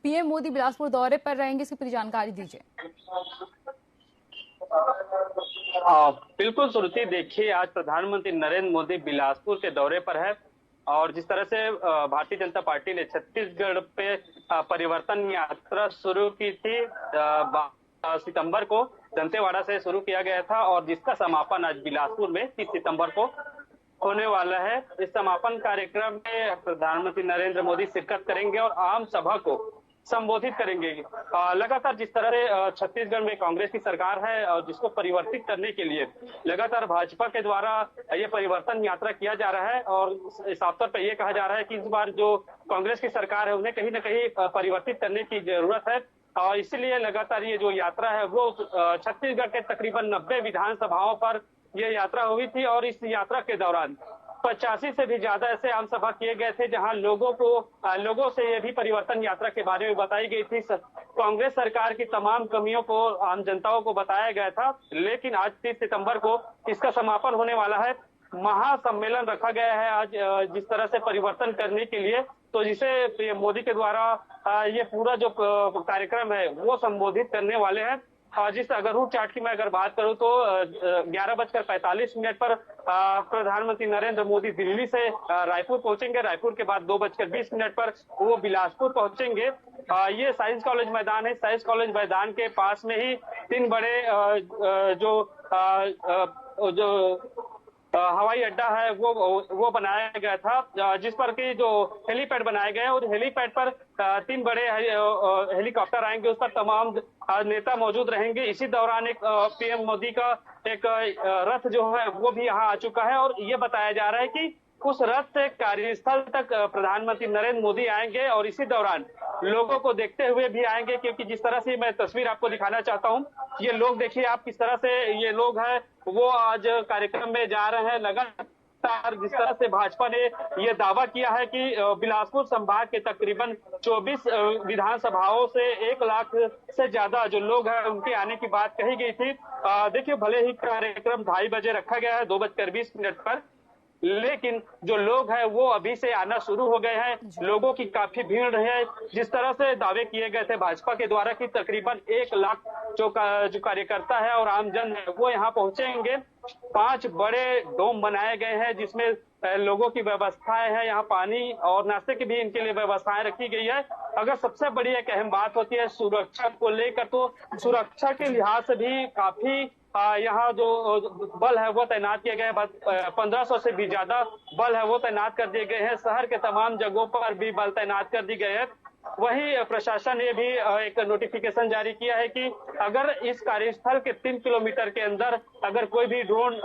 PM Modi Bilaspur दौरे पर रहेंगे, इसकी पूरी जानकारी दीजिए। बिल्कुल श्रुति, देखिए आज प्रधानमंत्री नरेंद्र मोदी बिलासपुर के दौरे पर है और जिस तरह से भारतीय जनता पार्टी ने छत्तीसगढ़ पे परिवर्तन यात्रा शुरू की थी, 12 सितंबर को दंतेवाड़ा से शुरू किया गया था और जिसका समापन आज बिलासपुर में 30 सितंबर को होने वाला है। इस समापन कार्यक्रम में प्रधानमंत्री नरेंद्र मोदी शिरकत करेंगे और आम सभा को संबोधित करेंगे। लगातार जिस तरह से छत्तीसगढ़ में कांग्रेस की सरकार है और जिसको परिवर्तित करने के लिए लगातार भाजपा के द्वारा ये परिवर्तन यात्रा किया जा रहा है और साफ तौर पर यह कहा जा रहा है कि इस बार जो कांग्रेस की सरकार है उन्हें कहीं ना कहीं परिवर्तित करने की जरूरत है और इसीलिए लगातार ये जो यात्रा है वो छत्तीसगढ़ के तकरीबन 90 विधानसभाओं पर यह यात्रा हुई थी और इस यात्रा के दौरान 85 से भी ज्यादा ऐसे आम सभा किए गए थे जहां लोगों से ये भी परिवर्तन यात्रा के बारे में बताई गई थी। कांग्रेस सरकार की तमाम कमियों को आम जनताओं को बताया गया था, लेकिन आज 30 सितंबर को इसका समापन होने वाला है। महासम्मेलन रखा गया है आज जिस तरह से परिवर्तन करने के लिए, तो जिसे मोदी के द्वारा ये पूरा जो कार्यक्रम है वो संबोधित करने वाले हैं। जिस अगर रूट चार्ट की मैं अगर बात करूं तो 11:45 पर प्रधानमंत्री नरेंद्र मोदी दिल्ली से रायपुर पहुंचेंगे। रायपुर के बाद 2:20 पर वो बिलासपुर पहुंचेंगे। ये साइंस कॉलेज मैदान है। साइंस कॉलेज मैदान के पास में ही 3 बड़े जो हवाई अड्डा है वो बनाया गया था, जिस पर कि जो हेलीपैड बनाया गया है और हेलीपैड पर 3 बड़े हेलीकॉप्टर आएंगे, उस पर तमाम नेता मौजूद रहेंगे। इसी दौरान एक पीएम मोदी का एक रथ जो है वो भी यहाँ आ चुका है और ये बताया जा रहा है कि उस रथ से कार्यस्थल तक प्रधानमंत्री नरेंद्र मोदी आएंगे और इसी दौरान लोगों को देखते हुए भी आएंगे, क्योंकि जिस तरह से मैं तस्वीर आपको दिखाना चाहता हूँ, ये लोग देखिए आप किस तरह से ये लोग हैं वो आज कार्यक्रम में जा रहे हैं। लगातार जिस तरह से भाजपा ने ये दावा किया है कि बिलासपुर संभाग के तकरीबन 24 विधानसभाओं से 1 लाख से ज्यादा जो लोग हैं उनके आने की बात कही गई थी। देखिए भले ही कार्यक्रम 2:30 बजे रखा गया है 2:20 पर, लेकिन जो लोग हैं वो अभी से आना शुरू हो गए हैं। लोगों की काफी भीड़ है। जिस तरह से दावे किए गए थे भाजपा के द्वारा कि तकरीबन 1 लाख जो कार्यकर्ता है और आमजन है वो यहाँ पहुंचेंगे। 5 बड़े डोम बनाए गए हैं जिसमें लोगों की व्यवस्थाएं हैं, यहाँ पानी और नाश्ते की भी इनके लिए व्यवस्थाएं रखी गई है। अगर सबसे बड़ी एक अहम बात होती है सुरक्षा को लेकर, तो सुरक्षा के लिहाज से भी काफी यहाँ जो बल है वो तैनात किए गए हैं। 1500 से भी ज्यादा बल है वो तैनात कर दिए गए हैं। शहर के तमाम जगहों पर भी बल तैनात कर दिए गए हैं। वहीं प्रशासन ने भी एक नोटिफिकेशन जारी किया है कि अगर इस कार्यस्थल के 3 किलोमीटर के अंदर अगर कोई भी ड्रोन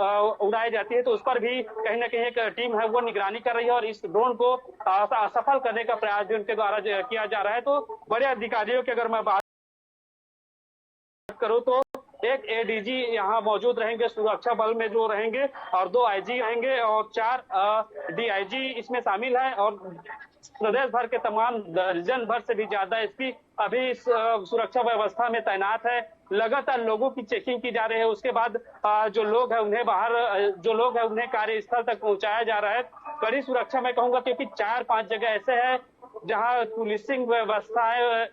उड़ाई जाती है तो उस पर भी कहीं ना कहीं एक टीम है वो निगरानी कर रही है और इस ड्रोन को असफल करने का प्रयास भी उनके द्वारा किया जा रहा है। तो बड़े अधिकारियों की अगर मैं बात करूं तो एक एडीजी यहाँ मौजूद रहेंगे सुरक्षा बल में जो रहेंगे और 2 आईजी रहेंगे और 4 डीआईजी इसमें शामिल है और प्रदेश भर के तमाम दर्जन भर से भी ज्यादा इसकी अभी इस सुरक्षा व्यवस्था में तैनात है। लगातार लोगों की चेकिंग की जा रही है। उसके बाद जो लोग हैं उन्हें उन्हें कार्यस्थल तक पहुंचाया जा रहा है। कड़ी सुरक्षा मैं कहूंगा, क्योंकि 4-5 जगह ऐसे है जहां पुलिसिंग व्यवस्थाएं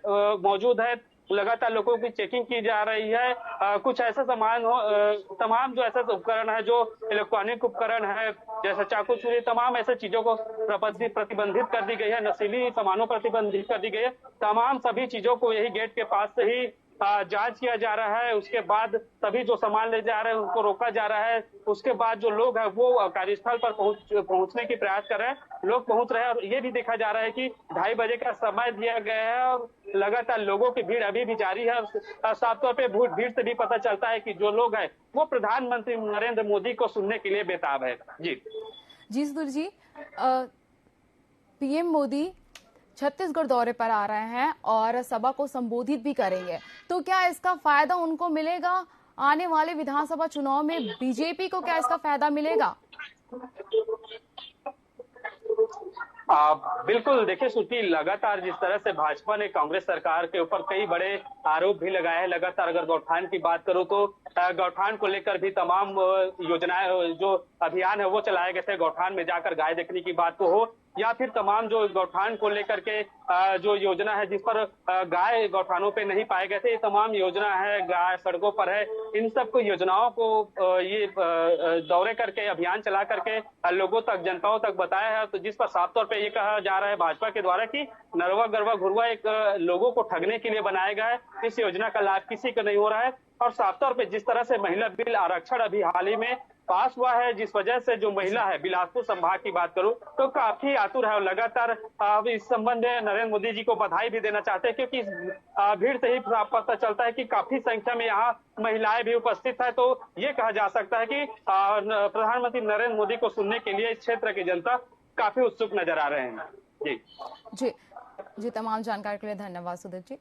मौजूद है। लगातार लोगों की चेकिंग की जा रही है। कुछ ऐसे तमाम जो ऐसे उपकरण है जो इलेक्ट्रॉनिक उपकरण है जैसे चाकू छुरी, तमाम ऐसे चीजों को प्रतिबंधित कर दी गई है। नशीली सामानों प्रतिबंधित कर दी गई है। तमाम सभी चीजों को यही गेट के पास से ही जांच किया जा रहा है। उसके बाद सभी जो सामान ले जा रहे हैं उनको रोका जा रहा है। उसके बाद जो लोग हैं वो कार्यस्थल पर पहुंचने की प्रयास कर रहे हैं। लोग पहुंच रहे हैं और ये भी देखा जा रहा है कि 2:30 बजे का समय दिया गया है और लगातार लोगों की भीड़ अभी भी जारी है। साफ तौर पे भीड़ से भी पता चलता है कि जो लोग हैं वो प्रधानमंत्री नरेंद्र मोदी को सुनने के लिए बेताब है। जी सुधीर जी, पीएम मोदी छत्तीसगढ़ दौरे पर आ रहे हैं और सभा को संबोधित भी करेंगे, तो क्या इसका फायदा उनको मिलेगा? आने वाले विधानसभा चुनाव में बीजेपी को क्या इसका फायदा मिलेगा? बिल्कुल, देखिए श्रुति, लगातार जिस तरह से भाजपा ने कांग्रेस सरकार के ऊपर कई बड़े आरोप भी लगाए हैं। लगातार अगर गौठान की बात करूं तो गौठान को लेकर भी तमाम योजनाएं जो अभियान है वो चलाए गए थे। गौठान में जाकर गाय देखने की बात तो हो या फिर तमाम जो गौठान को लेकर के जो योजना है जिस पर गाय गौठानों पे नहीं पाए गए थे, ये तमाम योजना है, गाय सड़कों पर है, इन सब को योजनाओं को ये दौरे करके अभियान चला करके लोगों तक, जनताओं तक बताया है। तो जिस पर साफ तौर पे ये कहा जा रहा है भाजपा के द्वारा कि नरवा गरवा घुरवा एक लोगों को ठगने के लिए बनाया गया है, इस योजना का लाभ किसी को नहीं हो रहा है। और साफ तौर पे जिस तरह से महिला बिल आरक्षण अभी हाल ही में पास हुआ है, जिस वजह से जो महिला है, बिलासपुर संभाग की बात करूं तो काफी आतुर है और लगातार इस संबंध में नरेंद्र मोदी जी को बधाई भी देना चाहते हैं, क्योंकि इस भीड़ से ही पता चलता है कि काफी संख्या में यहाँ महिलाएं भी उपस्थित है। तो ये कहा जा सकता है कि प्रधानमंत्री नरेंद्र मोदी को सुनने के लिए इस क्षेत्र की जनता काफी उत्सुक नजर आ रहे हैं। जी जी जी, तमाम जानकारी के लिए धन्यवाद सुधीर जी।